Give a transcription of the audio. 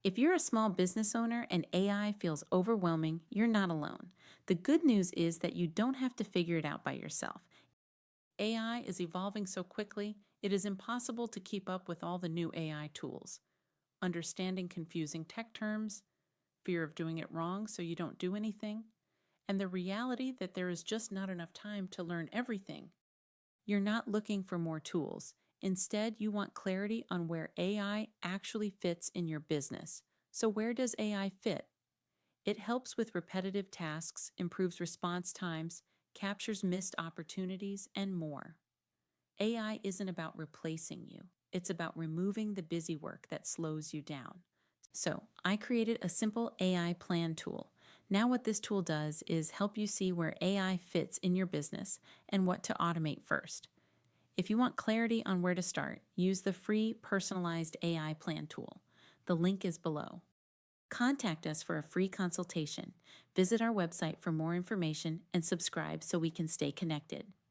If you're a small business owner and AI feels overwhelming, you're not alone. The good news is that you don't have to figure it out by yourself. AI is evolving so quickly, it is impossible to keep up with all the new AI tools. Understanding confusing tech terms, fear of doing it wrong so you don't do anything, and the reality that there is just not enough time to learn everything. You're not looking for more tools. Instead, you want clarity on where AI actually fits in your business. So, where does AI fit? It helps with repetitive tasks, improves response times, captures missed opportunities, and more. AI isn't about replacing you, it's about removing the busy work that slows you down. So, I created a simple AI plan tool. Now, what this tool does is help you see where AI fits in your business and what to automate first. If you want clarity on where to start, use the free personalized AI plan tool. The link is below. Contact us for a free consultation. Visit our website for more information and subscribe so we can stay connected.